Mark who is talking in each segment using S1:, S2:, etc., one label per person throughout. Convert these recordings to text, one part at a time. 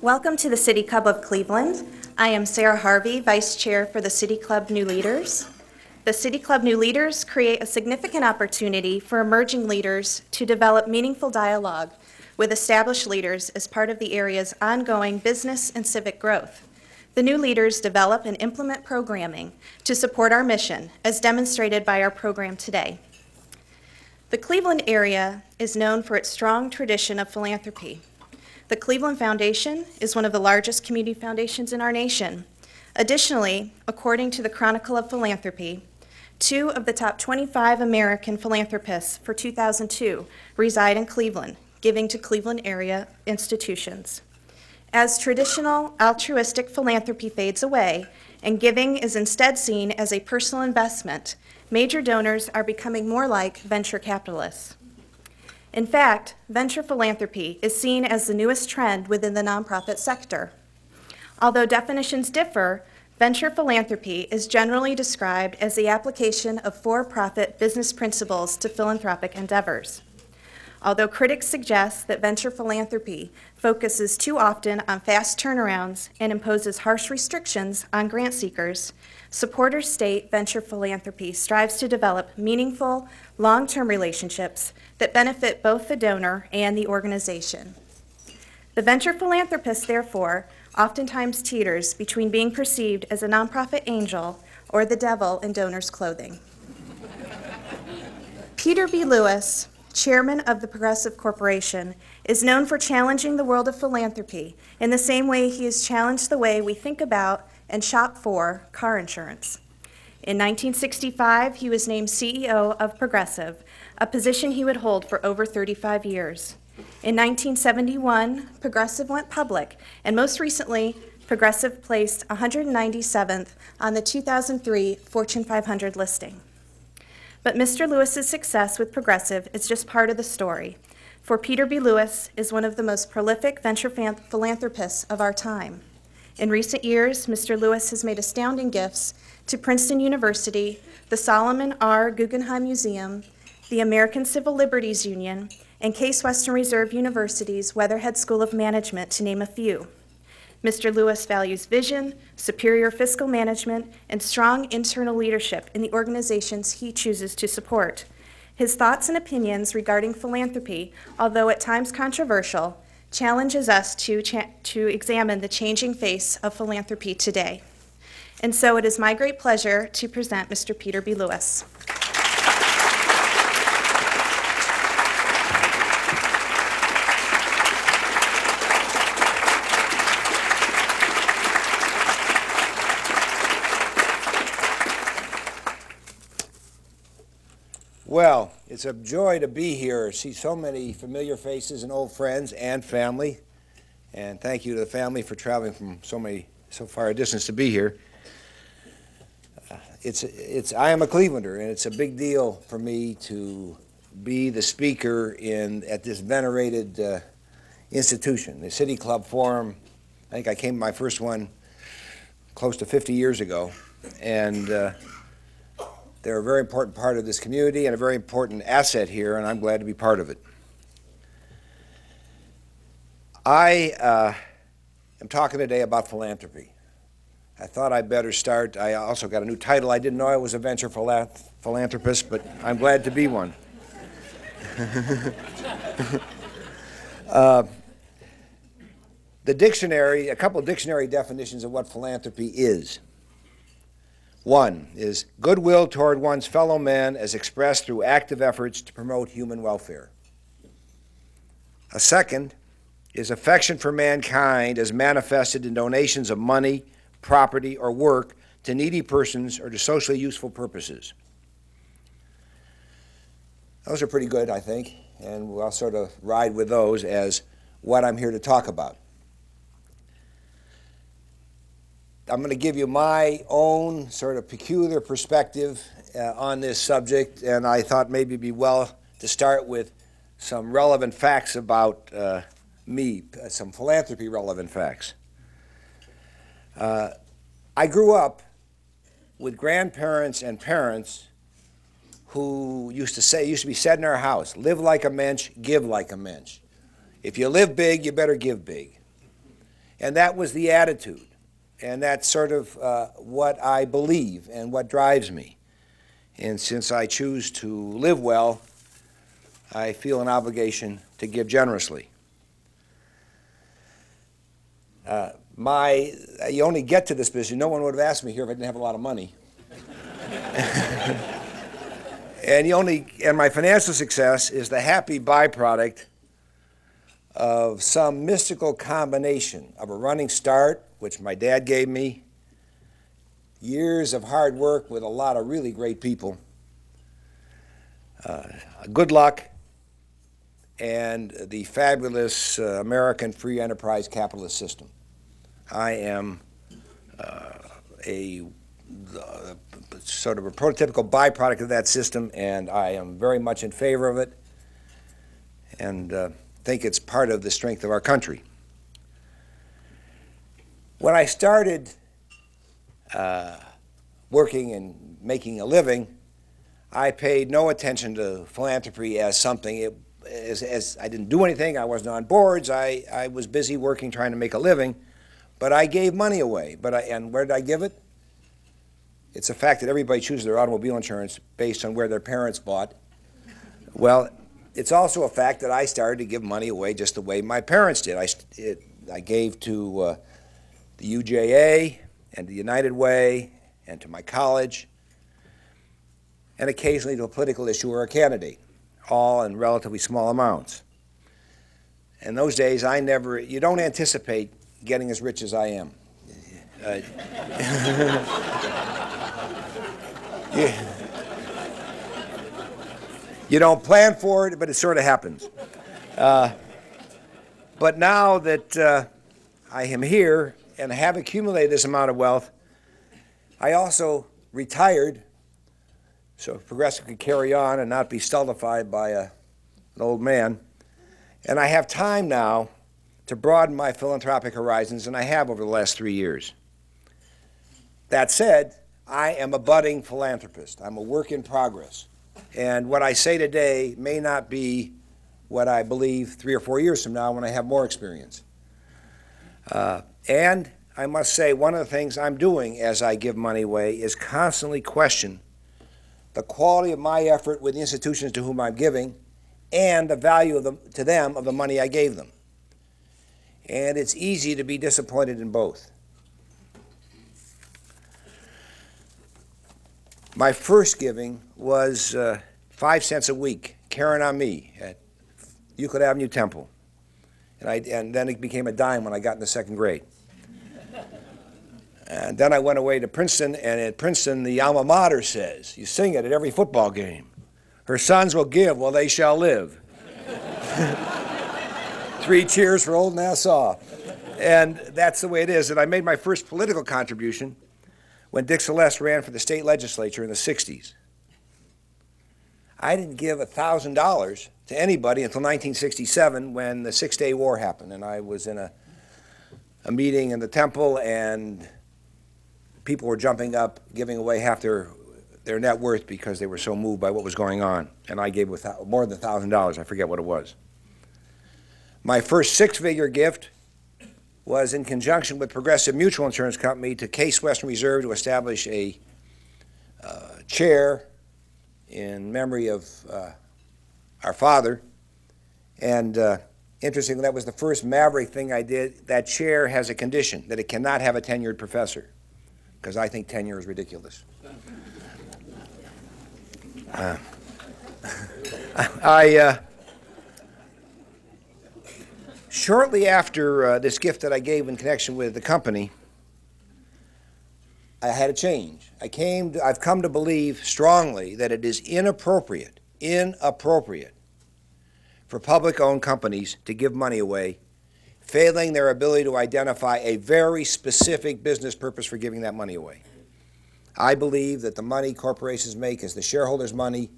S1: Welcome to the City Club of Cleveland. I am Sarah Harvey, Vice Chair for the City Club New Leaders. The City Club New Leaders create a significant opportunity for emerging leaders to develop meaningful dialogue with established leaders as part of the area's ongoing business and civic growth. The new leaders develop and implement programming to support our mission, as demonstrated by our program today. The Cleveland area is known for its strong tradition of philanthropy. The Cleveland Foundation is one of the largest community foundations in our nation. Additionally, according to the Chronicle of Philanthropy, 2 of the top 25 American philanthropists for 2002 reside in Cleveland, giving to Cleveland area institutions. As traditional altruistic philanthropy fades away and giving is instead seen as a personal investment, major donors are becoming more like venture capitalists. In fact, venture philanthropy is seen as the newest trend within the nonprofit sector. Although definitions differ, venture philanthropy is generally described as the application of for-profit business principles to philanthropic endeavors. Although critics suggest that venture philanthropy focuses too often on fast turnarounds and imposes harsh restrictions on grant seekers, supporters state venture philanthropy strives to develop meaningful, long-term relationships that benefit both the donor and the organization. The venture philanthropist, therefore, oftentimes teeters between being perceived as a nonprofit angel or the devil in donor's clothing. Peter B. Lewis, chairman of the Progressive Corporation, is known for challenging the world of philanthropy in the same way he has challenged the way we think about and shop for car insurance. In 1965, he was named CEO of Progressive, a position he would hold for over 35 years. In 1971, Progressive went public, and most recently, Progressive placed 197th on the 2003 Fortune 500 listing. But Mr. Lewis's success with Progressive is just part of the story, for Peter B. Lewis is one of the most prolific venture philanthropists of our time. In recent years, Mr. Lewis has made astounding gifts to Princeton University, the Solomon R. Guggenheim Museum, the American Civil Liberties Union, and Case Western Reserve University's Weatherhead School of Management, to name a few. Mr. Lewis values vision, superior fiscal management, and strong internal leadership in the organizations he chooses to support. His thoughts and opinions regarding philanthropy, although at times controversial, challenges us to examine the changing face of philanthropy today. And so it is my great pleasure to present Mr. Peter B. Lewis.
S2: Well, it's a joy to be here, see so many familiar faces and old friends and family. And thank you to the family for traveling from so far a distance to be here. I am a Clevelander, and it's a big deal for me to be the speaker at this venerated institution, the City Club Forum. I think I came to my first one close to 50 years ago, and they're a very important part of this community and a very important asset here, and I'm glad to be part of it. I am talking today about philanthropy. I thought I'd better start. I also got a new title. I didn't know I was a venture philanthropist, but I'm glad to be one. A couple dictionary definitions of what philanthropy is. One is goodwill toward one's fellow man as expressed through active efforts to promote human welfare. A second is affection for mankind as manifested in donations of money, property, or work to needy persons or to socially useful purposes. Those are pretty good, I think, and we'll sort of ride with those as what I'm here to talk about. I'm going to give you my own sort of peculiar perspective on this subject, and I thought maybe it'd be well to start with some relevant facts about me, some philanthropy relevant facts. I grew up with grandparents and parents who used to be said in our house, live like a mensch, give like a mensch. If you live big, you better give big. And that was the attitude. And that's sort of what I believe and what drives me. And since I choose to live well, I feel an obligation to give generously. You only get to this position, no one would have asked me here if I didn't have a lot of money. And my financial success is the happy byproduct of some mystical combination of a running start, which my dad gave me, years of hard work with a lot of really great people, good luck, and the fabulous American free enterprise capitalist system. I am sort of a prototypical byproduct of that system, and I am very much in favor of it, and think it's part of the strength of our country. When I started working and making a living, I paid no attention to philanthropy as something, as I didn't do anything, I wasn't on boards, I was busy working trying to make a living, but I gave money away. And where did I give it? It's a fact that everybody chooses their automobile insurance based on where their parents bought. Well, it's also a fact that I started to give money away just the way my parents did. I gave to the UJA and the United Way and to my college, and occasionally to a political issue or a candidate, all in relatively small amounts. In those days, you don't anticipate getting as rich as I am. You don't plan for it, but it sort of happens. But now that I am here and have accumulated this amount of wealth, I also retired so Progressive could carry on and not be stultified by an old man. And I have time now to broaden my philanthropic horizons, and I have over the last 3 years. That said, I am a budding philanthropist. I'm a work in progress. And what I say today may not be what I believe 3 or 4 years from now when I have more experience. And I must say, one of the things I'm doing as I give money away is constantly question the quality of my effort with the institutions to whom I'm giving and the value to them of the money I gave them. And it's easy to be disappointed in both. My first giving was 5 cents a week, Karen on Me at Euclid Avenue Temple. And then it became a dime when I got in the second grade. And then I went away to Princeton, and at Princeton, the alma mater says, you sing it at every football game, her sons will give while they shall live. 3 cheers for old Nassau. And that's the way it is. And I made my first political contribution when Dick Celeste ran for the state legislature in the 60s. I didn't give $1,000 to anybody until 1967 when the Six-Day War happened. And I was in a meeting in the temple, and people were jumping up, giving away half their net worth because they were so moved by what was going on. And I gave more than $1,000. I forget what it was. My first 6-figure gift was in conjunction with Progressive Mutual Insurance Company to Case Western Reserve to establish a chair in memory of our father. And interestingly, that was the first maverick thing I did. That chair has a condition that it cannot have a tenured professor, because I think tenure is ridiculous. Shortly after this gift that I gave in connection with the company, I had a change. I've come to believe strongly that it is inappropriate for public-owned companies to give money away, failing their ability to identify a very specific business purpose for giving that money away. I believe that the money corporations make is the shareholders' money.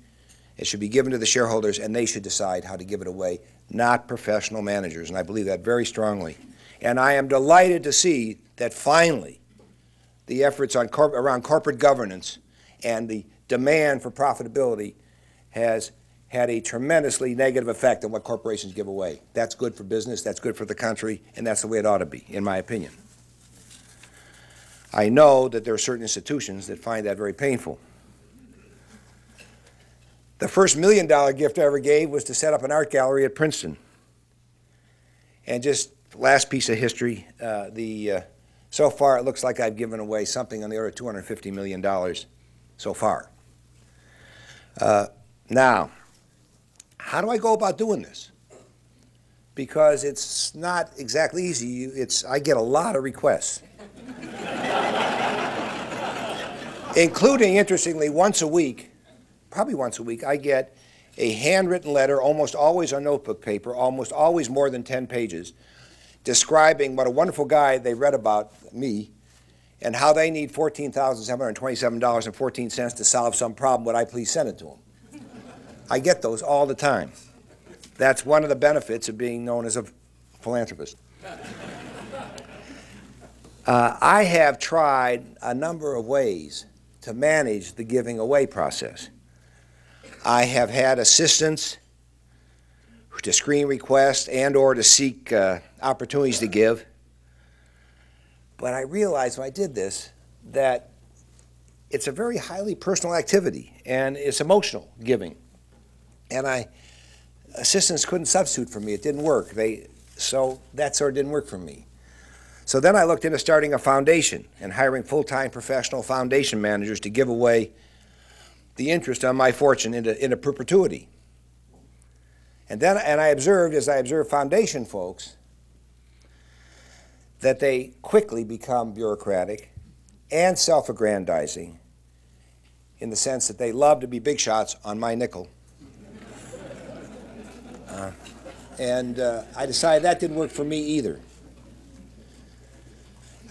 S2: It should be given to the shareholders, and they should decide how to give it away, not professional managers, and I believe that very strongly. And I am delighted to see that finally the efforts around corporate governance and the demand for profitability has had a tremendously negative effect on what corporations give away. That's good for business, that's good for the country, and that's the way it ought to be, in my opinion. I know that there are certain institutions that find that very painful. The first $1 million gift I ever gave was to set up an art gallery at Princeton. And just last piece of history, so far it looks like I've given away something on the order of $250 million so far. Now, how do I go about doing this? Because it's not exactly easy. I get a lot of requests. Including, interestingly, probably once a week, I get a handwritten letter, almost always on notebook paper, almost always more than 10 pages, describing what a wonderful guy they read about me and how they need $14,727.14 to solve some problem. Would I please send it to them? I get those all the time. That's one of the benefits of being known as a philanthropist. I have tried a number of ways to manage the giving away process. I have had assistants to screen requests and or to seek opportunities to give. But I realized when I did this that it's a very highly personal activity and it's emotional giving. And assistants couldn't substitute for me. It didn't work. So that sort of didn't work for me. So then I looked into starting a foundation and hiring full-time professional foundation managers to give away the interest on my fortune into perpetuity. And I observed, as I observed foundation folks, that they quickly become bureaucratic and self-aggrandizing in the sense that they love to be big shots on my nickel. I decided that didn't work for me either.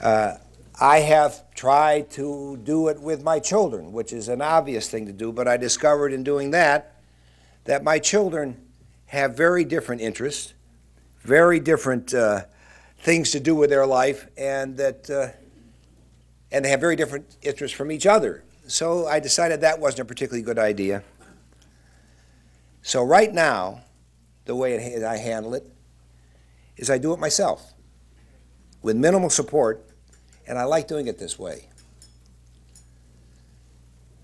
S2: I have tried to do it with my children, which is an obvious thing to do, but I discovered in doing that my children have very different interests, very different things to do with their life, and they have very different interests from each other. So I decided that wasn't a particularly good idea. So right now, the way I handle it is I do it myself with minimal support, and I like doing it this way.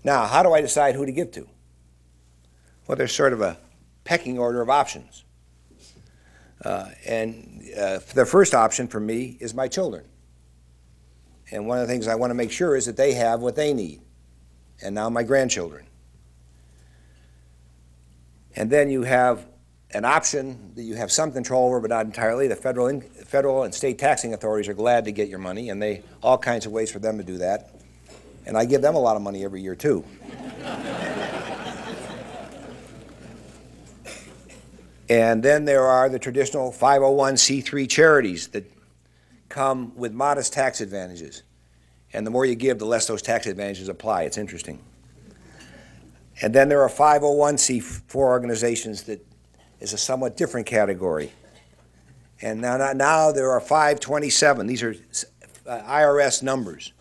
S2: Now, how do I decide who to give to? Well, there's sort of a pecking order of options. The first option for me is my children. And one of the things I want to make sure is that they have what they need. And now my grandchildren. And then you have an option that you have some control over, but not entirely. The federal and state taxing authorities are glad to get your money, and they all kinds of ways for them to do that. And I give them a lot of money every year, too. And then there are the traditional 501c3 charities that come with modest tax advantages. And the more you give, the less those tax advantages apply. It's interesting. And then there are 501c4 organizations that is a somewhat different category. And now there are 527. These are IRS numbers.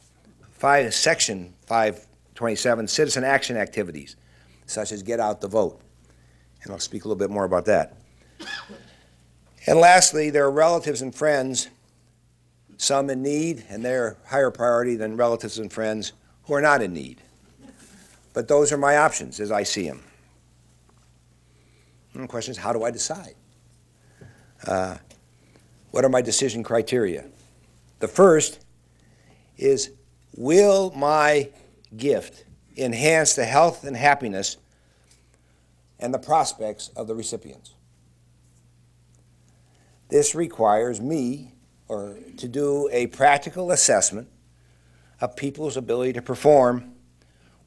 S2: Section 527, citizen action activities, such as get out the vote. And I'll speak a little bit more about that. And lastly, there are relatives and friends, some in need, and they're higher priority than relatives and friends who are not in need. But those are my options as I see them. And the question is, how do I decide? What are my decision criteria? The first is, will my gift enhance the health and happiness and the prospects of the recipients? This requires me to do a practical assessment of people's ability to perform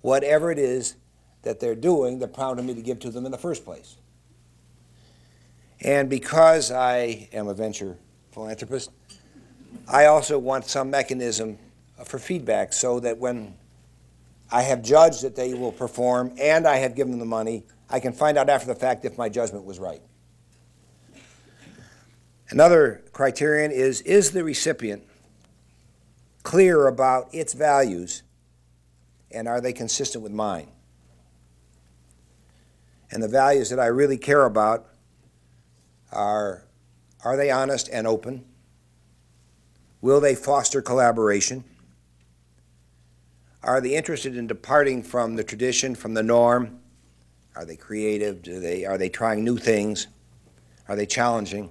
S2: whatever it is that they're doing that prompted me to give to them in the first place. And because I am a venture philanthropist, I also want some mechanism for feedback so that when I have judged that they will perform and I have given them the money, I can find out after the fact if my judgment was right. Another criterion is the recipient clear about its values, and are they consistent with mine? And the values that I really care about are they honest and open? Will they foster collaboration? Are they interested in departing from the tradition, from the norm? Are they creative? Are they trying new things? Are they challenging?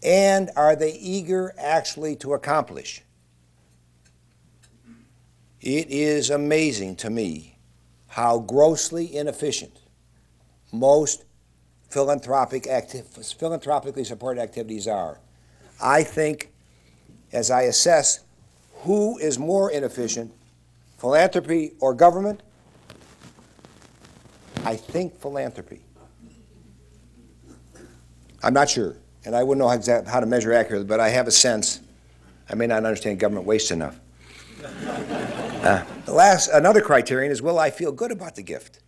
S2: And are they eager actually to accomplish? It is amazing to me how grossly inefficient most philanthropically supported activities are. I think, as I assess who is more inefficient, philanthropy or government, I think philanthropy. I'm not sure, and I wouldn't know how to measure accurately, but I have a sense. I may not understand government waste enough. Another criterion is, will I feel good about the gift?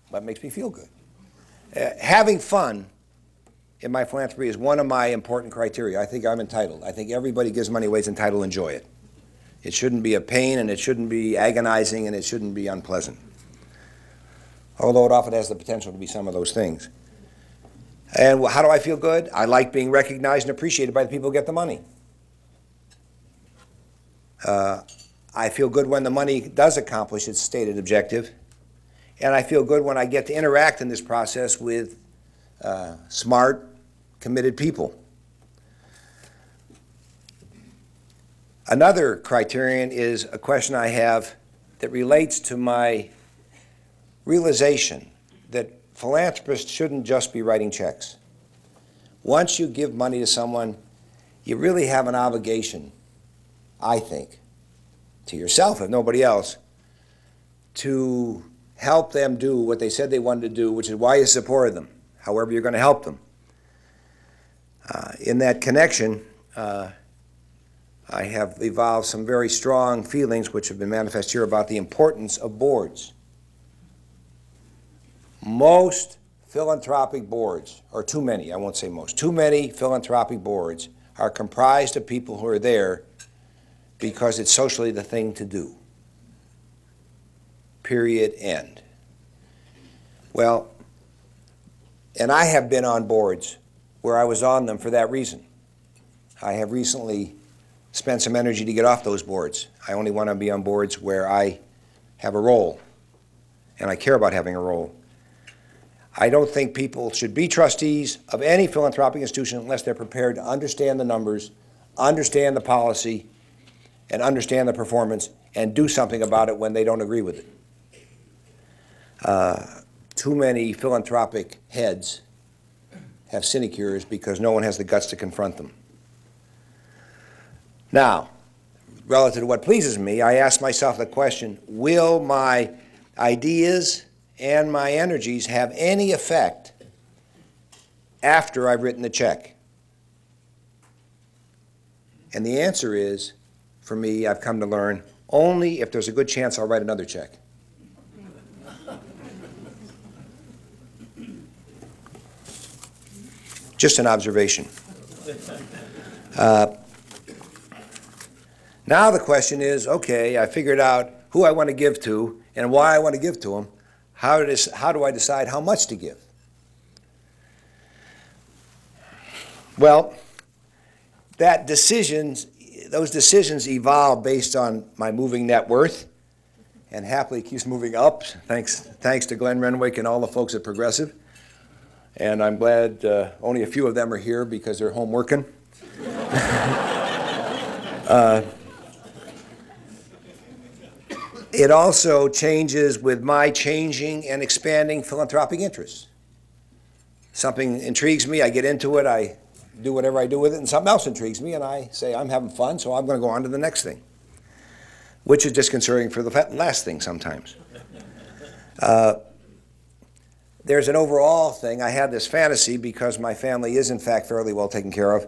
S2: What makes me feel good? Having fun in my philanthropy is one of my important criteria. I think I'm entitled. I think everybody gives money away is entitled to enjoy it. It shouldn't be a pain, and it shouldn't be agonizing, and it shouldn't be unpleasant, although it often has the potential to be some of those things. And how do I feel good? I like being recognized and appreciated by the people who get the money. I feel good when the money does accomplish its stated objective. And I feel good when I get to interact in this process with smart, committed people. Another criterion is a question I have that relates to my realization that philanthropists shouldn't just be writing checks. Once you give money to someone, you really have an obligation, I think, to yourself, if nobody else, to help them do what they said they wanted to do, which is why you supported them, however you're going to help them. In that connection, I have evolved some very strong feelings, which have been manifest here, about the importance of boards. Most philanthropic boards, or too many, I won't say most, too many philanthropic boards are comprised of people who are there because it's socially the thing to do. Period, end. Well, and I have been on boards where I was on them for that reason. I have recently spent some energy to get off those boards. I only want to be on boards where I have a role, and I care about having a role. I don't think people should be trustees of any philanthropic institution unless they're prepared to understand the numbers, understand the policy, and understand the performance, and do something about it when they don't agree with it. Too many philanthropic heads have sinecures because no one has the guts to confront them. Now, relative to what pleases me, I ask myself the question, will my ideas and my energies have any effect after I've written the check? And the answer is, for me, I've come to learn, only if there's a good chance I'll write another check. Just an observation. Now the question is, okay, I figured out who I want to give to and why I want to give to them. How do I decide how much to give? Well, those decisions evolve based on my moving net worth, and happily keeps moving up, thanks to Glenn Renwick and all the folks at Progressive. And I'm glad only a few of them are here because they're home working. It also changes with my changing and expanding philanthropic interests. Something intrigues me, I get into it, I do whatever I do with it, and something else intrigues me, and I say, I'm having fun, so I'm going to go on to the next thing, which is disconcerting for the last thing sometimes. There's an overall thing. I have this fantasy, because my family is, in fact, fairly well taken care of,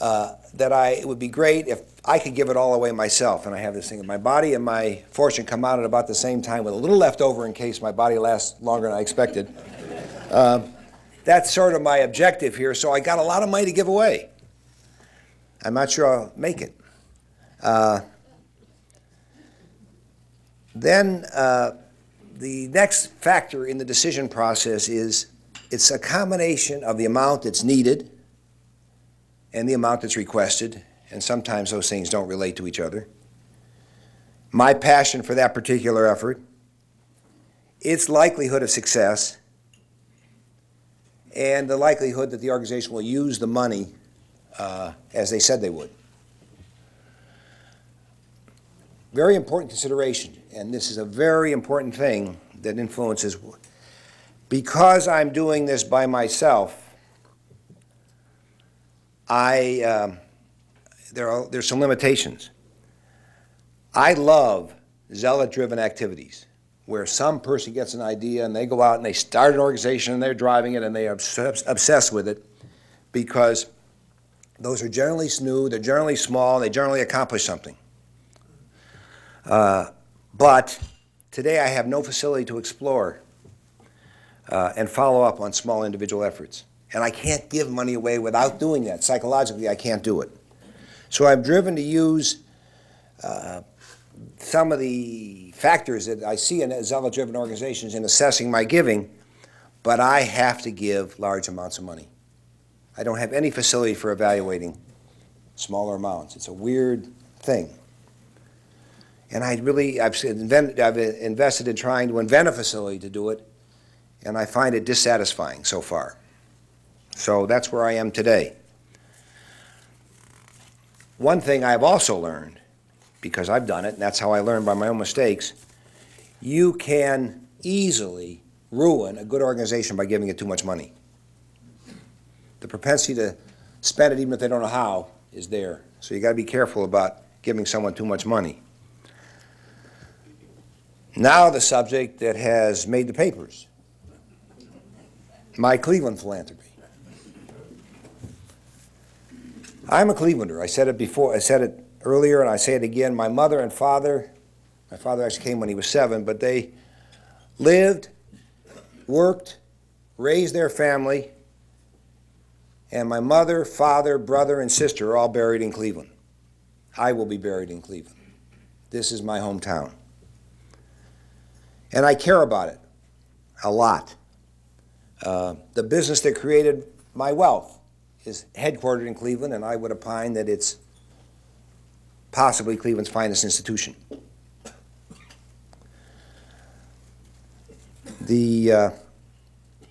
S2: that it would be great if I could give it all away myself. And I have this thing, my body and my fortune come out at about the same time with a little left over in case my body lasts longer than I expected. That's sort of my objective here, so I got a lot of money to give away. I'm not sure I'll make it. The next factor in the decision process is it's a combination of the amount that's needed and the amount that's requested, and sometimes those things don't relate to each other. My passion for that particular effort, its likelihood of success, and the likelihood that the organization will use the money as they said they would. Very important consideration, and this is a very important thing that influences. Because I'm doing this by myself, there's some limitations. I love zealot-driven activities where some person gets an idea and they go out and they start an organization and they're driving it and they are obsessed with it, because those are generally new, they're generally small, and they generally accomplish something. But today I have no facility to explore and follow up on small individual efforts. And I can't give money away without doing that. Psychologically, I can't do it. So I'm driven to use some of the factors that I see in zealot-driven organizations in assessing my giving, but I have to give large amounts of money. I don't have any facility for evaluating smaller amounts. It's a weird thing. And I've invested in trying to invent a facility to do it, and I find it dissatisfying so far. So that's where I am today. One thing I've also learned, because I've done it, and that's how I learned by my own mistakes, you can easily ruin a good organization by giving it too much money. The propensity to spend it even if they don't know how is there. So you got to be careful about giving someone too much money. Now the subject that has made the papers, my Cleveland philanthropy. I'm a Clevelander. I said it before, I said it earlier, and I say it again. My mother and father, my father actually came when he was 7, but they lived, worked, raised their family, and my mother, father, brother, and sister are all buried in Cleveland. I will be buried in Cleveland. This is my hometown. And I care about it a lot. The business that created my wealth is headquartered in Cleveland, and I would opine that it's possibly Cleveland's finest institution.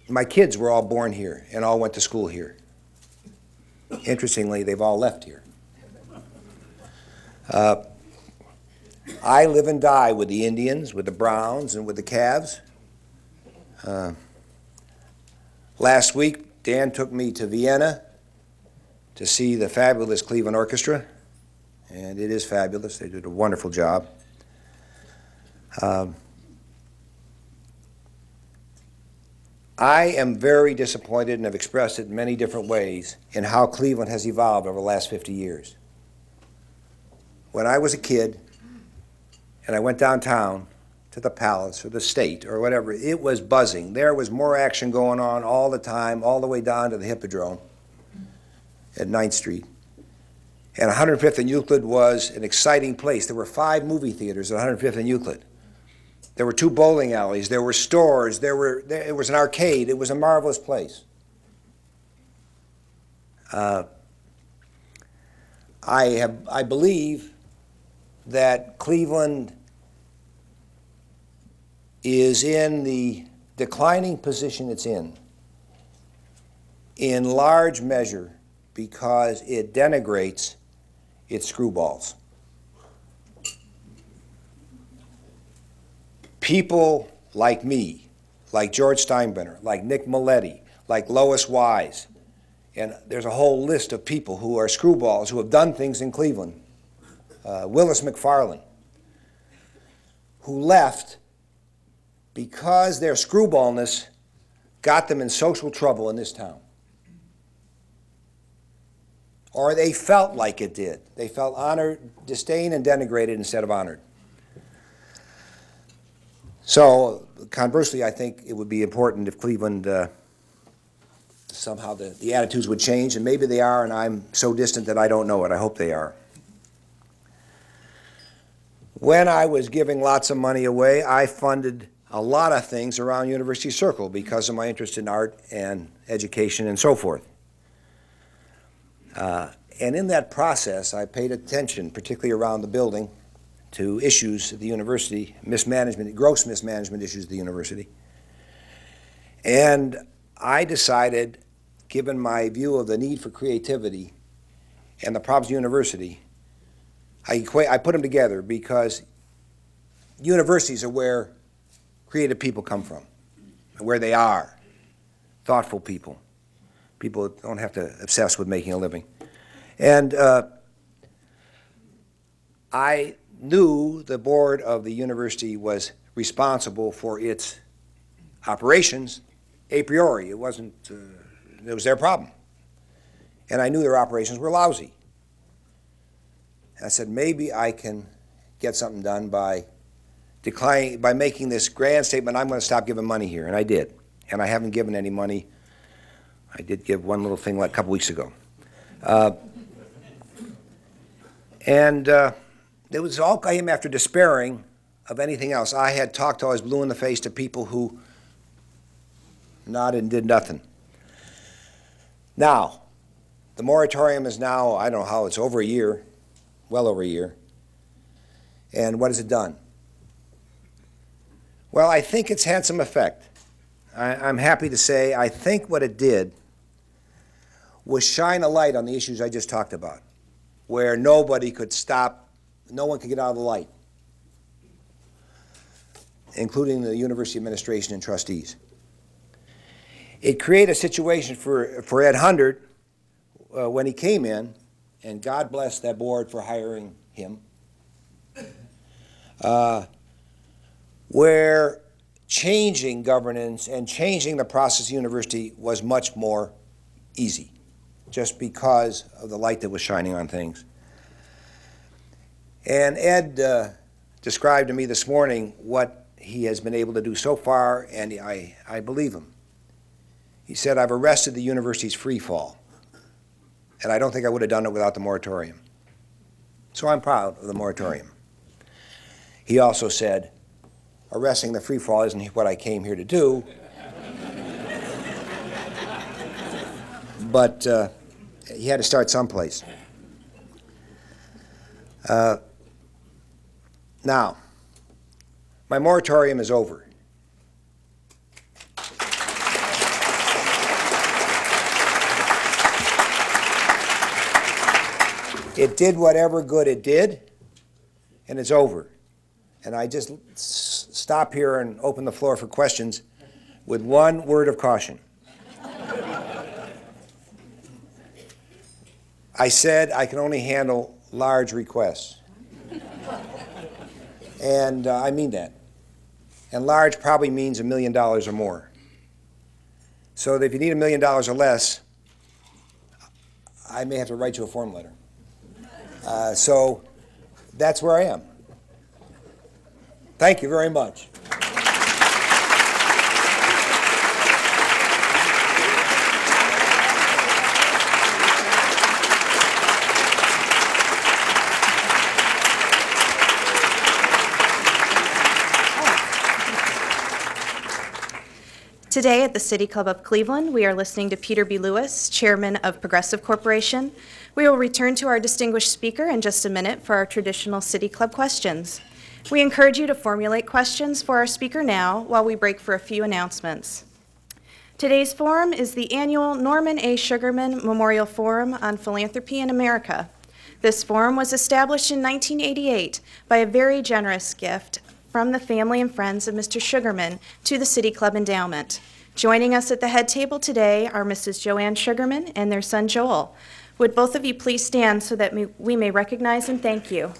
S2: My kids were all born here and all went to school here. Interestingly, they've all left here. I live and die with the Indians, with the Browns, and with the Cavs. Last week, Dan took me to Vienna to see the fabulous Cleveland Orchestra, and it is fabulous. They did a wonderful job. I am very disappointed, and have expressed it in many different ways, in how Cleveland has evolved over the last 50 years. When I was a kid, and I went downtown to the Palace or the State or whatever, it was buzzing. There was more action going on all the time, all the way down to the Hippodrome at 9th Street. And 105th and Euclid was an exciting place. There were 5 movie theaters at 105th and Euclid. There were 2 bowling alleys. There were stores. It was an arcade. It was a marvelous place. I believe that Cleveland is in the declining position it's in large measure because it denigrates its screwballs. People like me, like George Steinbrenner, like Nick Milletti, like Lois Wise, and there's a whole list of people who are screwballs who have done things in Cleveland. Willis McFarland, who left because their screwballness got them in social trouble in this town. Or they felt like it did. They felt honored, disdained, and denigrated instead of honored. So, conversely, I think it would be important if Cleveland somehow the attitudes would change, and maybe they are, and I'm so distant that I don't know it. I hope they are. When I was giving lots of money away, I funded a lot of things around University Circle because of my interest in art and education and so forth. And in that process, I paid attention, particularly around the building, to issues at the university, mismanagement, gross mismanagement issues at the university. And I decided, given my view of the need for creativity and the problems of the university, I put them together because universities are where creative people come from, where they are, thoughtful people, people that don't have to obsess with making a living. And I knew the board of the university was responsible for its operations a priori. It wasn't, it was their problem. And I knew their operations were lousy. And I said, maybe I can get something done by making this grand statement, I'm going to stop giving money here. And I did. And I haven't given any money. I did give one little thing like a couple weeks ago. It was all came after despairing of anything else. I had talked till I was blue in the face to people who nodded and did nothing. Now, the moratorium is now, I don't know how, it's over a year, well over a year. And what has it done? Well, I think it's had some effect. I'm happy to say I think what it did was shine a light on the issues I just talked about, where nobody could stop, no one could get out of the light, including the university administration and trustees. It created a situation for Ed Hundred when he came in, and God bless that board for hiring him, where changing governance and changing the process of the university was much more easy, just because of the light that was shining on things. And Ed described to me this morning what he has been able to do so far, and I believe him. He said, I've arrested the university's free fall, and I don't think I would have done it without the moratorium. So I'm proud of the moratorium. He also said, arresting the free fall isn't what I came here to do, but he had to start someplace. Now, my moratorium is over. It did whatever good it did, and it's over. And I just stop here and open the floor for questions with one word of caution. I said I can only handle large requests. And I mean that. And large probably means $1 million or more. So that if you need $1 million or less, I may have to write you a form letter. So that's where I am. Thank you very much.
S1: Today at the City Club of Cleveland, we are listening to Peter B. Lewis, Chairman of Progressive Corporation. We will return to our distinguished speaker in just a minute for our traditional City Club questions. We encourage you to formulate questions for our speaker now while we break for a few announcements. Today's forum is the annual Norman A. Sugarman Memorial Forum on Philanthropy in America. This forum was established in 1988 by a very generous gift from the family and friends of Mr. Sugarman to the City Club Endowment. Joining us at the head table today are Mrs. Joanne Sugarman and their son Joel. Would both of you please stand so that we may recognize and thank you.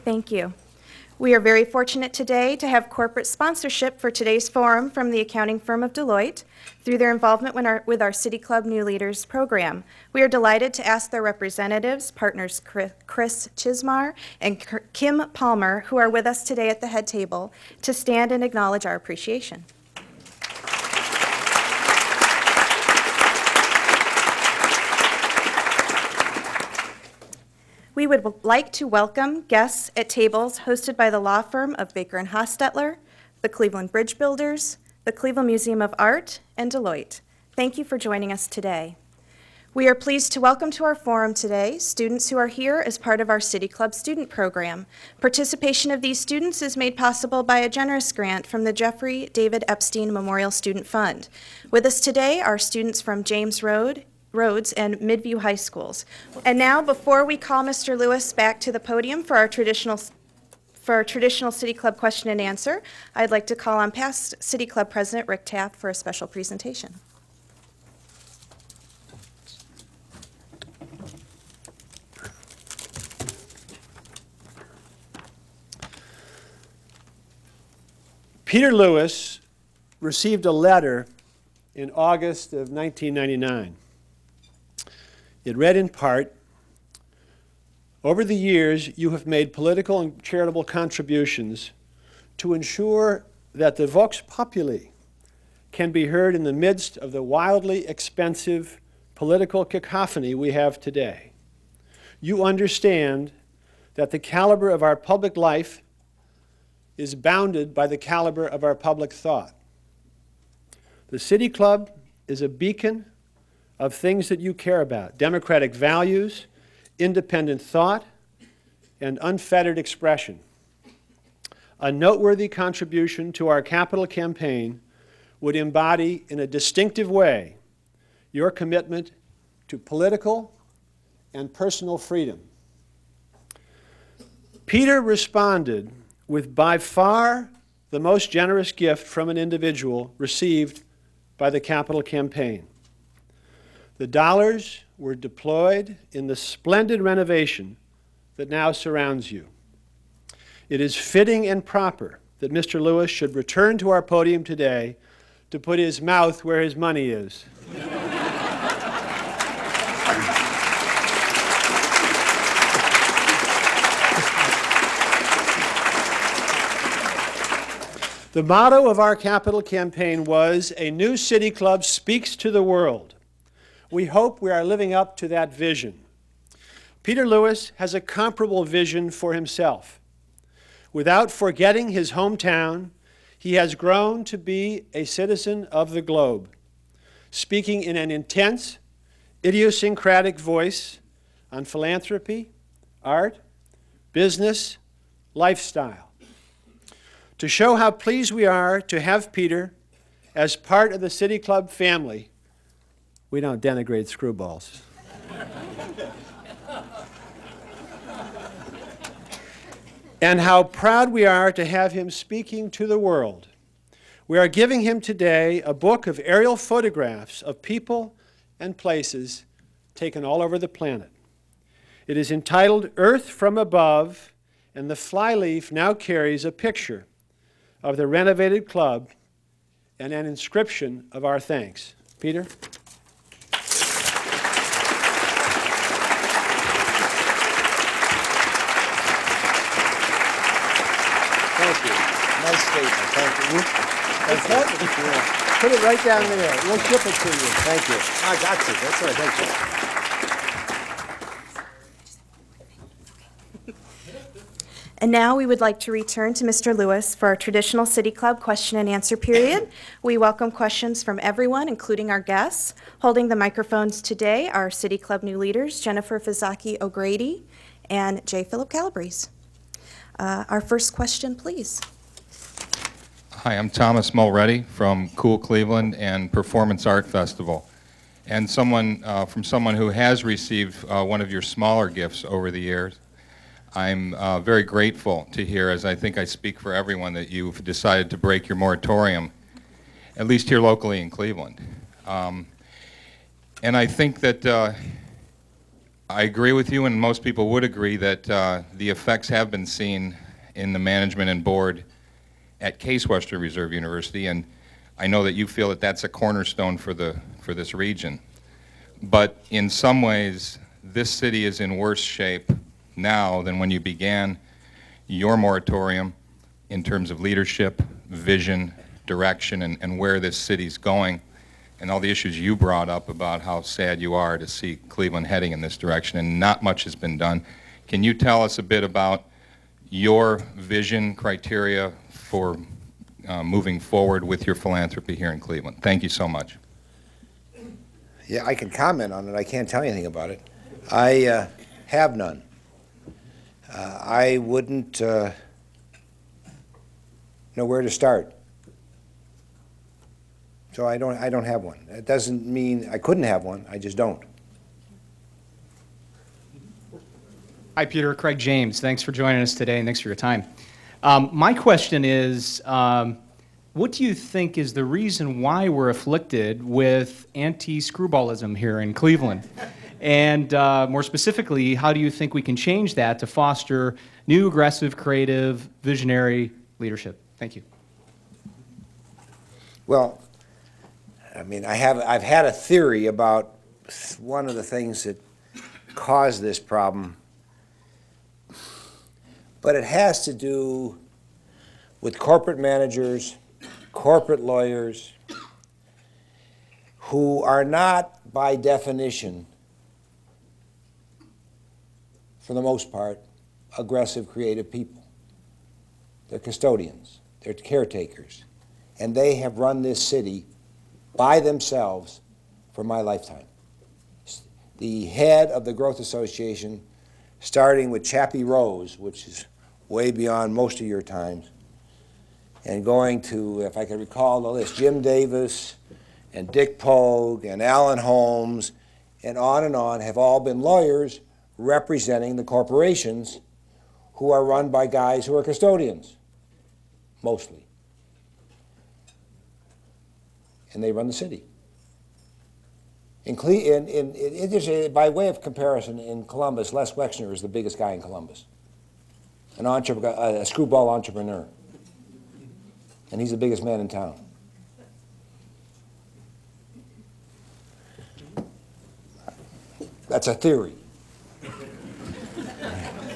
S1: Thank you. We are very fortunate today to have corporate sponsorship for today's forum from the accounting firm of Deloitte through their involvement with our City Club New Leaders program. We are delighted to ask their representatives, partners Chris Chismar and Kim Palmer, who are with us today at the head table, to stand and acknowledge our appreciation. We would like to welcome guests at tables hosted by the law firm of Baker & Hostetler, the Cleveland Bridge Builders, the Cleveland Museum of Art, and Deloitte. Thank you for joining us today. We are pleased to welcome to our forum today students who are here as part of our City Club student program. Participation of these students is made possible by a generous grant from the Jeffrey David Epstein Memorial Student Fund. With us today are students from James Rhodes and Midview High Schools. And now, before we call Mr. Lewis back to the podium for our traditional City Club question and answer, I'd like to call on past City Club President Rick Taff for a special presentation.
S3: Peter Lewis received a letter in August of 1999. It read in part, "Over the years, you have made political and charitable contributions to ensure that the vox populi can be heard in the midst of the wildly expensive political cacophony we have today. You understand that the caliber of our public life is bounded by the caliber of our public thought. The City Club is a beacon of things that you care about: democratic values, independent thought, and unfettered expression. A noteworthy contribution to our capital campaign would embody in a distinctive way your commitment to political and personal freedom." Peter responded with by far the most generous gift from an individual received by the capital campaign. The dollars were deployed in the splendid renovation that now surrounds you. It is fitting and proper that Mr. Lewis should return to our podium today to put his mouth where his money is. The motto of our capital campaign was, "A new City Club speaks to the world." We hope we are living up to that vision. Peter Lewis has a comparable vision for himself. Without forgetting his hometown, he has grown to be a citizen of the globe, speaking in an intense, idiosyncratic voice on philanthropy, art, business, lifestyle. To show how pleased we are to have Peter as part of the City Club family, we don't denigrate screwballs. And how proud we are to have him speaking to the world. We are giving him today a book of aerial photographs of people and places taken all over the planet. It is entitled Earth from Above, and the flyleaf now carries a picture of the renovated club and an inscription of our thanks. Peter?
S2: Thank you. Nice statement. Thank you.
S3: Put it right down there. We'll ship it to you.
S2: Thank you. I got you. That's all right. Thank you.
S1: And now we would like to return to Mr. Lewis for our traditional City Club question and answer period. We welcome questions from everyone, including our guests. Holding the microphones today are City Club new leaders Jennifer Fizaki O'Grady and J. Philip Calabrese. Our first question, please.
S4: Hi, I'm Thomas Mulready from Cool Cleveland and Performance Art Festival, and someone who has received one of your smaller gifts over the years. I'm very grateful to hear, as I think I speak for everyone, that you've decided to break your moratorium, at least here locally in Cleveland. And I think that I agree with you, and most people would agree, that the effects have been seen in the management and board at Case Western Reserve University, and I know that you feel that that's a cornerstone for this region. But in some ways, this city is in worse shape now than when you began your moratorium in terms of leadership, vision, direction, and where this city's going, and all the issues you brought up about how sad you are to see Cleveland heading in this direction, and not much has been done. Can you tell us a bit about your vision criteria for moving forward with your philanthropy here in Cleveland? Thank you so much.
S2: Yeah, I can comment on it. I can't tell you anything about it. I have none. I wouldn't know where to start. So I don't have one. It doesn't mean I couldn't have one. I just don't.
S5: Hi, Peter. Craig James. Thanks for joining us today, and thanks for your time. My question is, what do you think is the reason why we're afflicted with anti-screwballism here in Cleveland? And more specifically, how do you think we can change that to foster new, aggressive, creative, visionary leadership? Thank you.
S2: Well, I mean, I've had a theory about one of the things that caused this problem, but it has to do with corporate managers, corporate lawyers, who are not, by definition, for the most part, aggressive, creative people. They're custodians, they're caretakers, and they have run this city by themselves for my lifetime. The head of the Growth Association, starting with Chappie Rose, which is way beyond most of your times, and going to, if I can recall the list, Jim Davis and Dick Pogue and Alan Holmes and on, have all been lawyers representing the corporations who are run by guys who are custodians, mostly. And they run the city. By way of comparison, in Columbus, Les Wexner is the biggest guy in Columbus, a screwball entrepreneur. And he's the biggest man in town. That's a theory.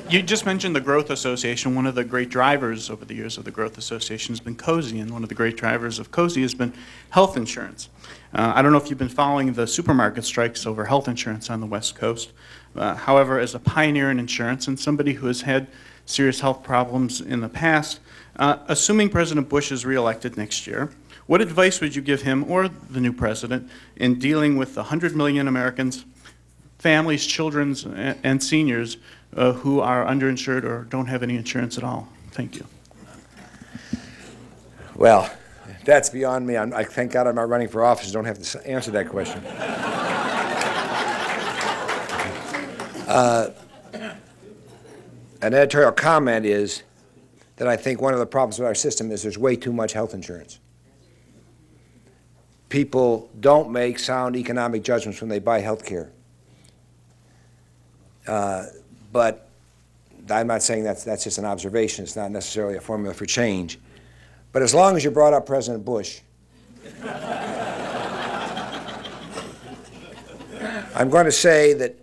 S6: You just mentioned the Growth Association. One of the great drivers over the years of the Growth Association has been COSI, and one of the great drivers of COSI has been health insurance. I don't know if you've been following the supermarket strikes over health insurance on the West Coast. However, as a pioneer in insurance and somebody who has had serious health problems in the past, assuming President Bush is reelected next year, what advice would you give him or the new president in dealing with the 100 million Americans, families, children, and seniors who are underinsured or don't have any insurance at all? Thank you.
S2: Well, that's beyond me. I thank God I'm not running for office. Don't have to answer that question. An editorial comment is that I think one of the problems with our system is there's way too much health insurance. People don't make sound economic judgments when they buy health care. But I'm not saying that's just an observation. It's not necessarily a formula for change. But as long as you brought up President Bush, I'm going to say that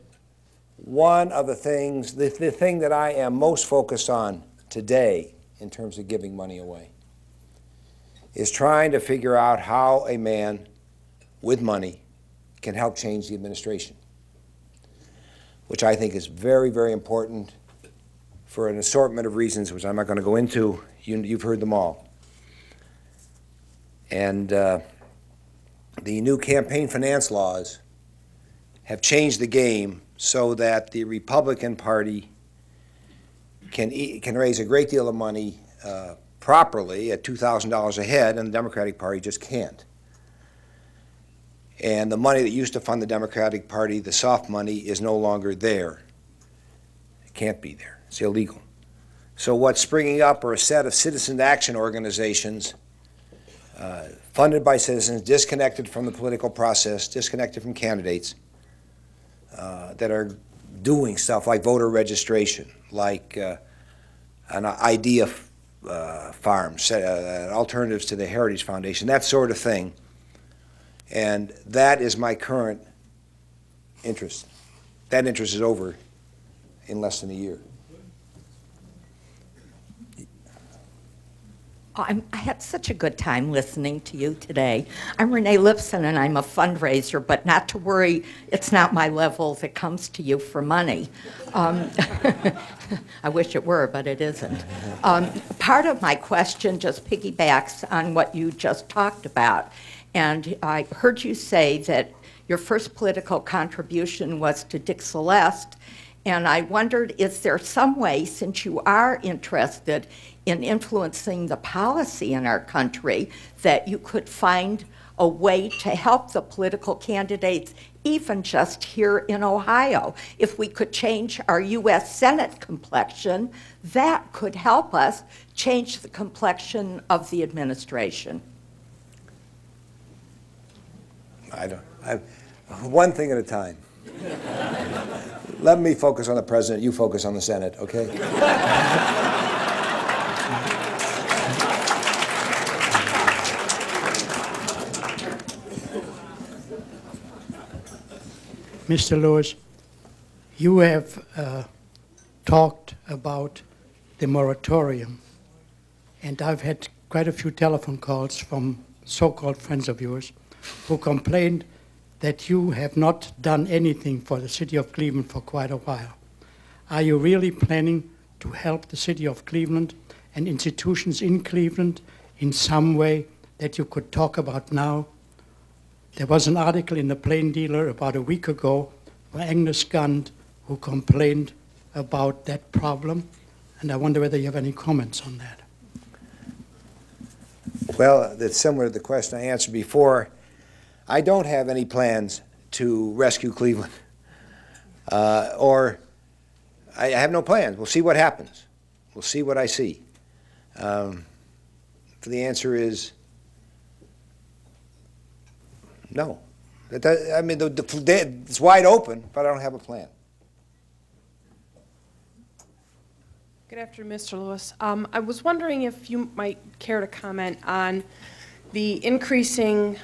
S2: one of the things, the thing that I am most focused on today in terms of giving money away, is trying to figure out how a man with money can help change the administration, which I think is very, very important for an assortment of reasons, which I'm not going to go into. You've heard them all. And the new campaign finance laws have changed the game so that the Republican Party can raise a great deal of money properly at $2,000 a head, and the Democratic Party just can't. And the money that used to fund the Democratic Party, the soft money, is no longer there. It can't be there. It's illegal. So what's springing up are a set of citizen action organizations funded by citizens, disconnected from the political process, disconnected from candidates, that are doing stuff like voter registration, like an idea farms, alternatives to the Heritage Foundation, that sort of thing. And that is my current interest. That interest is over in less than a year.
S7: I had such a good time listening to you today. I'm Renee Lipson, and I'm a fundraiser, but not to worry, it's not my level that comes to you for money. I wish it were, but it isn't. Part of my question just piggybacks on what you just talked about. And I heard you say that your first political contribution was to Dick Celeste, and I wondered, is there some way, since you are interested in influencing the policy in our country, that you could find a way to help the political candidates, even just here in Ohio? If we could change our U.S. Senate complexion, that could help us change the complexion of the administration.
S2: One thing at a time. Let me focus on the president, you focus on the Senate, okay?
S8: Mr. Lewis, you have talked about the moratorium, and I've had quite a few telephone calls from so-called friends of yours who complained that you have not done anything for the city of Cleveland for quite a while. Are you really planning to help the city of Cleveland and institutions in Cleveland in some way that you could talk about now? There was an article in the Plain Dealer about a week ago by Agnes Gund, who complained about that problem, and I wonder whether you have any comments on that.
S2: Well, that's similar to the question I answered before. I don't have any plans to rescue Cleveland, or I have no plans. We'll see what happens. We'll see what I see. The answer is no. I mean, it's wide open, but I don't have a plan.
S9: Good afternoon, Mr. Lewis. I was wondering if you might care to comment on the increasing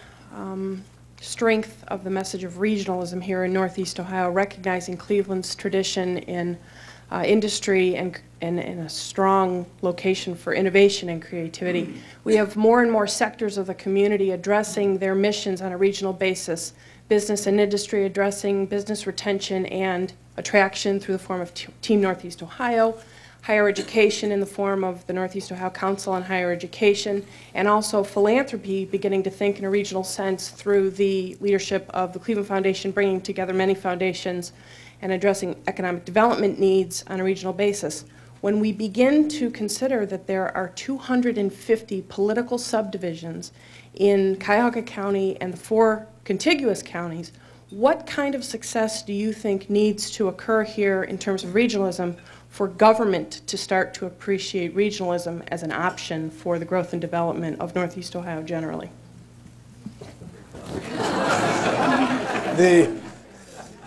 S9: strength of the message of regionalism here in Northeast Ohio, recognizing Cleveland's tradition in industry and in a strong location for innovation and creativity. We have more and more sectors of the community addressing their missions on a regional basis. Business and industry addressing business retention and attraction through the form of Team Northeast Ohio, higher education in the form of the Northeast Ohio Council on Higher Education, and also philanthropy beginning to think in a regional sense through the leadership of the Cleveland Foundation, bringing together many foundations and addressing economic development needs on a regional basis. When we begin to consider that there are 250 political subdivisions in Cuyahoga County and the 4 contiguous counties, what kind of success do you think needs to occur here in terms of regionalism for government to start to appreciate regionalism as an option for the growth and development of Northeast Ohio generally?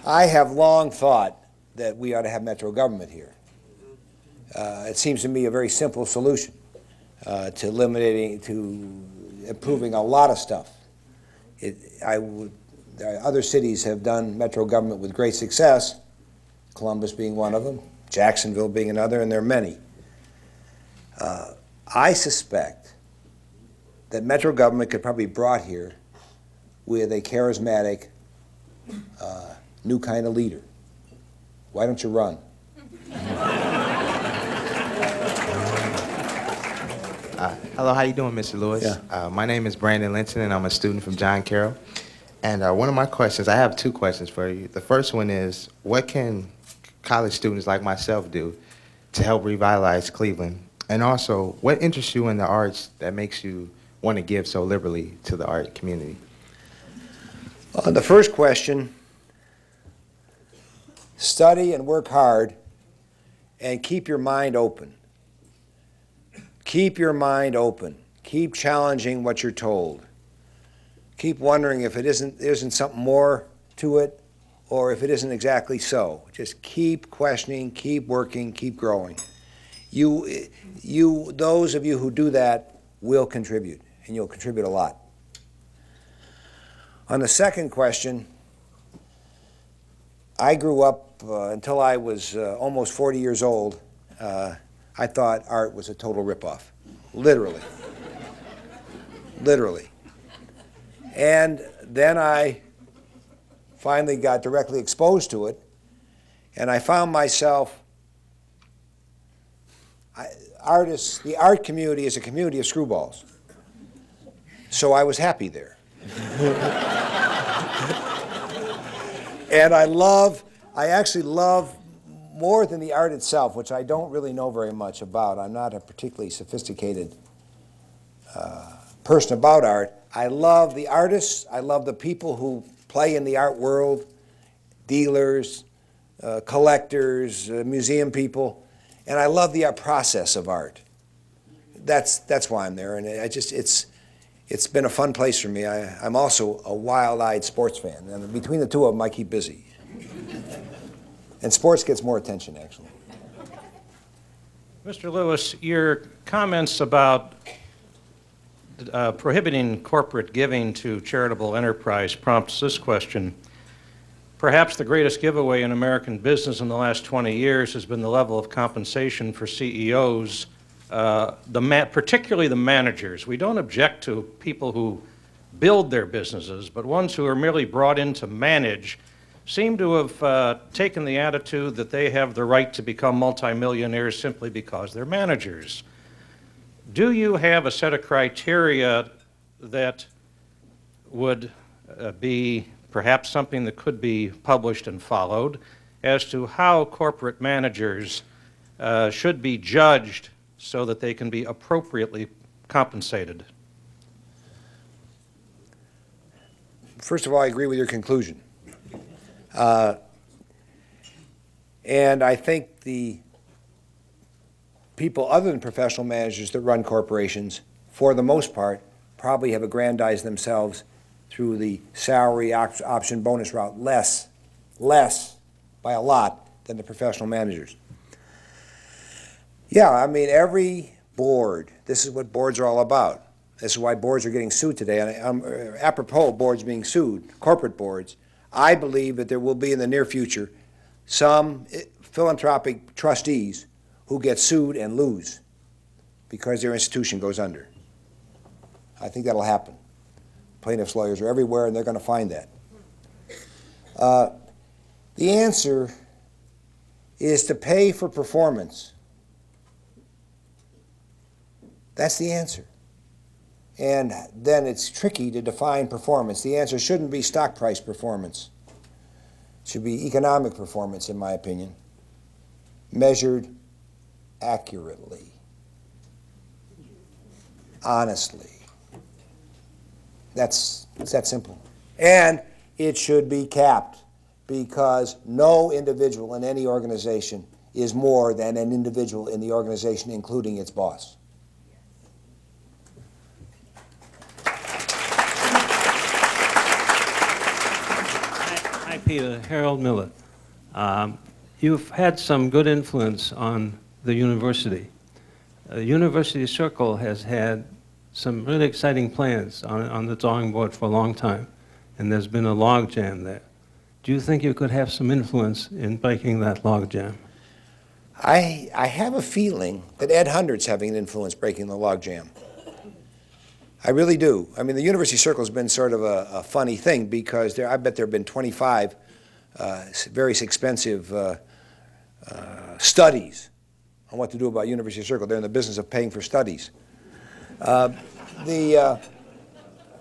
S2: I have long thought that we ought to have metro government here. It seems to me a very simple solution to improving a lot of stuff. Other cities have done metro government with great success, Columbus being one of them, Jacksonville being another, and there are many. I suspect that metro government could probably be brought here with a charismatic, new kind of leader. Why don't you run?
S10: Hello, how you doing, Mr. Lewis?
S2: Yeah.
S10: My name is Brandon Linton, and I'm a student from John Carroll. And one of my questions, I have 2 questions for you. The first one is, what can college students like myself do to help revitalize Cleveland? And also, what interests you in the arts that makes you want to give so liberally to the art community?
S2: On the first question, study and work hard and keep your mind open. Keep your mind open. Keep challenging what you're told. Keep wondering if it isn't something more to it, or if it isn't exactly so. Just keep questioning, keep working, keep growing. Those of you who do that will contribute, and you'll contribute a lot. On the second question, I grew up until I was almost 40 years old. I thought art was a total ripoff, literally. literally. And then I finally got directly exposed to it, and I found myself, the art community is a community of screwballs. So I was happy there. And I actually love, more than the art itself, which I don't really know very much about. I'm not a particularly sophisticated person about art. I love the artists. I love the people who play in the art world, dealers, collectors, museum people, and I love the art process of art. That's why I'm there, and it's been a fun place for me. I'm also a wild-eyed sports fan, and between the two of them, I keep busy. And sports gets more attention, actually.
S11: Mr. Lewis, your comments about prohibiting corporate giving to charitable enterprise prompts this question. Perhaps the greatest giveaway in American business in the last 20 years has been the level of compensation for CEOs, particularly the managers. We don't object to people who build their businesses, but ones who are merely brought in to manage seem to have taken the attitude that they have the right to become multimillionaires simply because they're managers. Do you have a set of criteria that would be perhaps something that could be published and followed as to how corporate managers should be judged so that they can be appropriately compensated?
S2: First of all, I agree with your conclusion. And I think the people other than professional managers that run corporations, for the most part, probably have aggrandized themselves through the salary option bonus route less by a lot than the professional managers. Yeah, I mean, every board, this is what boards are all about. This is why boards are getting sued today. And apropos boards being sued, corporate boards, I believe that there will be in the near future some philanthropic trustees who get sued and lose because their institution goes under. I think that'll happen. Plaintiffs' lawyers are everywhere, and they're going to find that. The answer is to pay for performance. That's the answer. And then it's tricky to define performance. The answer shouldn't be stock price performance. It should be economic performance, in my opinion, measured accurately, honestly. It's that simple. And it should be capped, because no individual in any organization is more than an individual in the organization, including its boss.
S11: Hi, Peter. Harold Miller. You've had some good influence on the university. University Circle has had some really exciting plans on the drawing board for a long time, and there's been a logjam there. Do you think you could have some influence in breaking that logjam?
S2: I have a feeling that Ed Hundred's having an influence breaking the logjam. I really do. I mean, the University Circle has been sort of a funny thing, because I bet there have been 25 very expensive studies on what to do about University Circle. They're in the business of paying for studies. I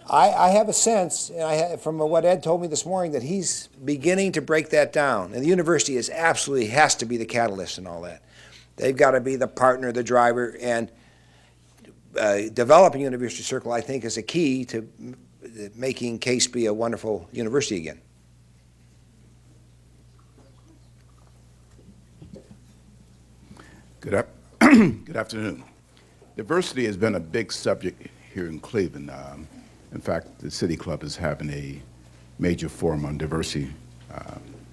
S2: have a sense, from what Ed told me this morning, that he's beginning to break that down. And the university absolutely has to be the catalyst in all that. They've got to be the partner, the driver, and developing University Circle, I think, is a key to making Case be a wonderful university again.
S12: Good afternoon. Diversity has been a big subject here in Cleveland. In fact, the City Club is having a major forum on diversity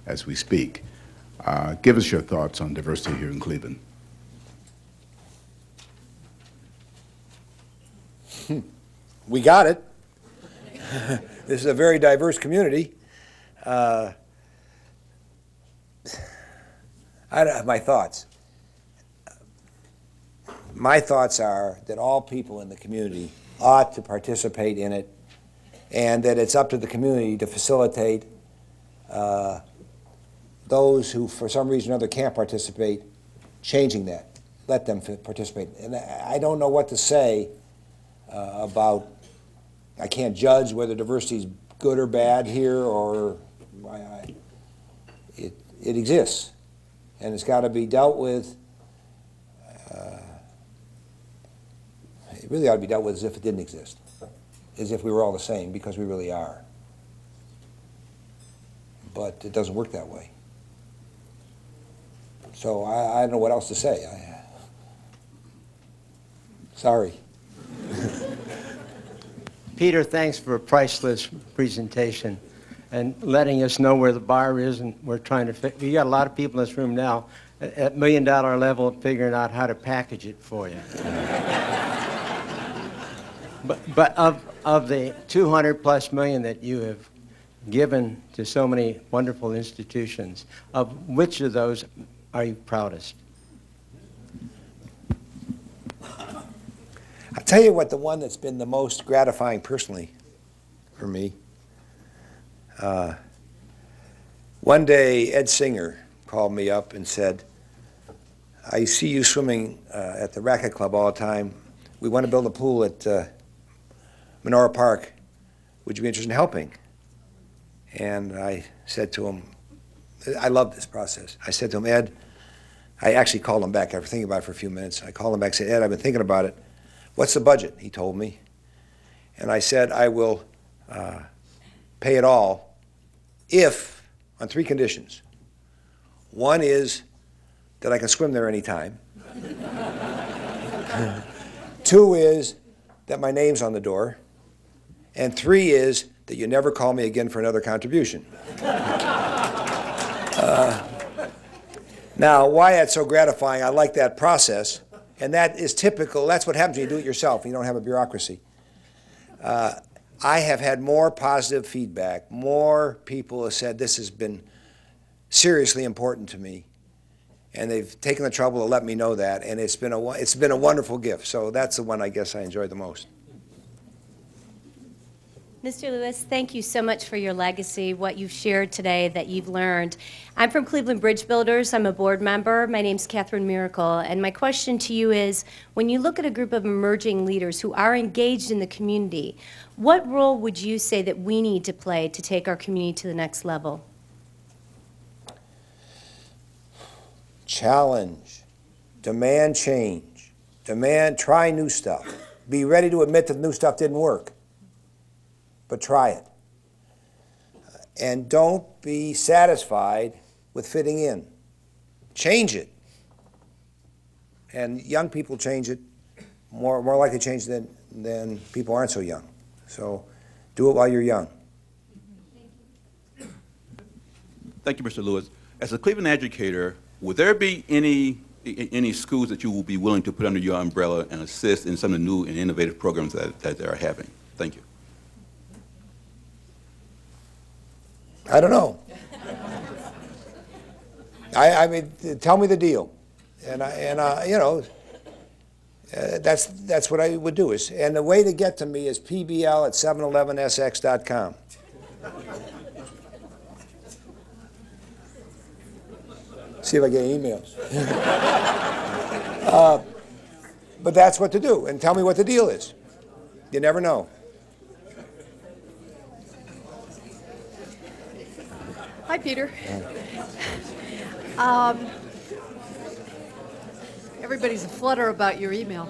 S12: as we speak. Give us your thoughts on diversity here in Cleveland.
S2: We got it. This is a very diverse community. I don't have my thoughts. My thoughts are that all people in the community ought to participate in it, and that it's up to the community to facilitate those who, for some reason or other, can't participate, changing that. Let them participate. And I don't know what to say about, I can't judge whether diversity is good or bad here, or it exists. And it's got to be dealt with, it really ought to be dealt with as if it didn't exist, as if we were all the same, because we really are. But it doesn't work that way. So I don't know what else to say. Sorry.
S13: Peter, thanks for a priceless presentation and letting us know where the bar is, and we're trying to we got a lot of people in this room now at $1 million level figuring out how to package it for you. But of the 200+ million that you have given to so many wonderful institutions, of which of those are you proudest?
S2: I'll tell you what, the one that's been the most gratifying personally for me. One day, Ed Singer called me up and said, I see you swimming at the Racket Club all the time. We want to build a pool at Menorah Park. Would you be interested in helping? And I said to him, I love this process. I said to him, Ed, I actually called him back after thinking about it for a few minutes. I called him back and said, Ed, I've been thinking about it. What's the budget? He told me. And I said, I will pay it all if, on 3 conditions. One is that I can swim there anytime. 2 is that my name's on the door. And 3 is that you never call me again for another contribution. Now, why that's so gratifying, I like that process. And that is typical. That's what happens when you do it yourself. You don't have a bureaucracy. I have had more positive feedback. More people have said this has been seriously important to me, and they've taken the trouble to let me know that. And it's been a wonderful gift. So that's the one I guess I enjoyed the most.
S14: Mr. Lewis, thank you so much for your legacy, what you've shared today that you've learned. I'm from Cleveland Bridge Builders. I'm a board member. My name's Catherine Miracle. And my question to you is, when you look at a group of emerging leaders who are engaged in the community, what role would you say that we need to play to take our community to the next level?
S2: Challenge, demand change, try new stuff. Be ready to admit that new stuff didn't work. But try it. And don't be satisfied with fitting in. Change it. And young people change it, more likely to change than people aren't so young. So do it while you're young.
S15: Thank you, Mr. Lewis. As a Cleveland educator, would there be any schools that you will be willing to put under your umbrella and assist in some of the new and innovative programs that they are having? Thank you.
S2: I don't know. I mean, tell me the deal, and you know, that's what I would do. And the way to get to me is pbl@711sx.com. See if I get emails. But that's what to do, and tell me what the deal is. You never know.
S16: Hi, Peter. Everybody's a flutter about your email.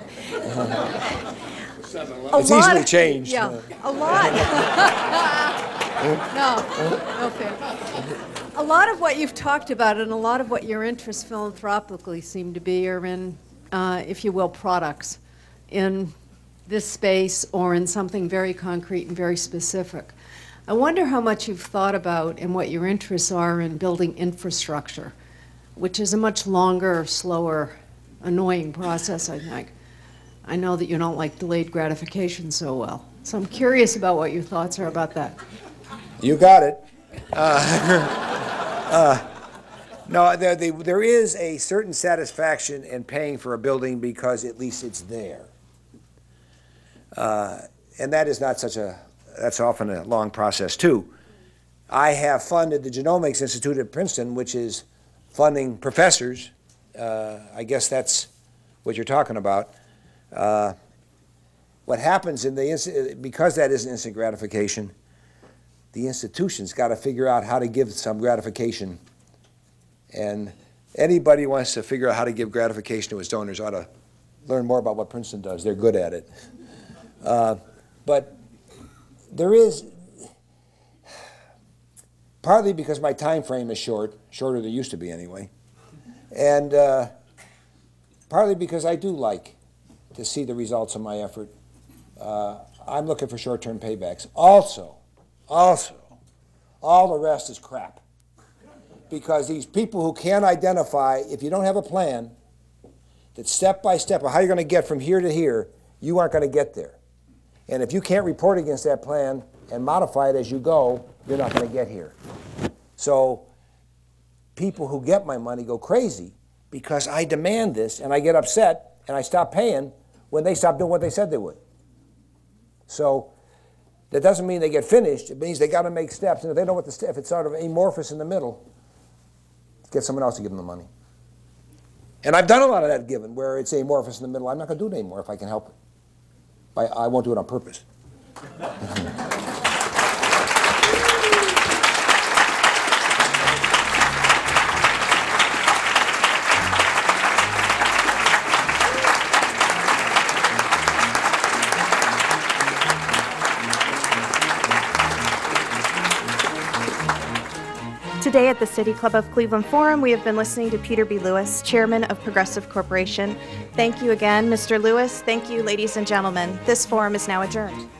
S2: It's easily changed.
S16: Yeah, a lot. No fair. A lot of what you've talked about and a lot of what your interests philanthropically seem to be are in, if you will, products in this space or in something very concrete and very specific. I wonder how much you've thought about and what your interests are in building infrastructure, which is a much longer, slower, annoying process, I think. I know that you don't like delayed gratification so well. So I'm curious about what your thoughts are about that.
S2: You got it. No, there is a certain satisfaction in paying for a building because at least it's there. And that is not such a, that's often a long process too. I have funded the Genomics Institute at Princeton, which is funding professors. I guess that's what you're talking about. What happens in the, because that isn't instant gratification, the institution's got to figure out how to give some gratification. And anybody who wants to figure out how to give gratification to his donors ought to learn more about what Princeton does. They're good at it. But there is, partly because my time frame is short, shorter than it used to be anyway, and partly because I do like to see the results of my effort. I'm looking for short-term paybacks. Also, all the rest is crap. Because these people who can't identify, if you don't have a plan, that step by step of how you're going to get from here to here, you aren't going to get there. And if you can't report against that plan and modify it as you go, you're not going to get here. So people who get my money go crazy because I demand this and I get upset and I stop paying when they stop doing what they said they would. So that doesn't mean they get finished. It means they got to make steps. And if they know what the if it's sort of amorphous in the middle, get someone else to give them the money. And I've done a lot of that giving where it's amorphous in the middle. I'm not going to do it anymore if I can help it. I won't do it on purpose.
S1: Today at the City Club of Cleveland Forum, we have been listening to Peter B. Lewis, Chairman of Progressive Corporation. Thank you again, Mr. Lewis. Thank you, ladies and gentlemen. This forum is now adjourned.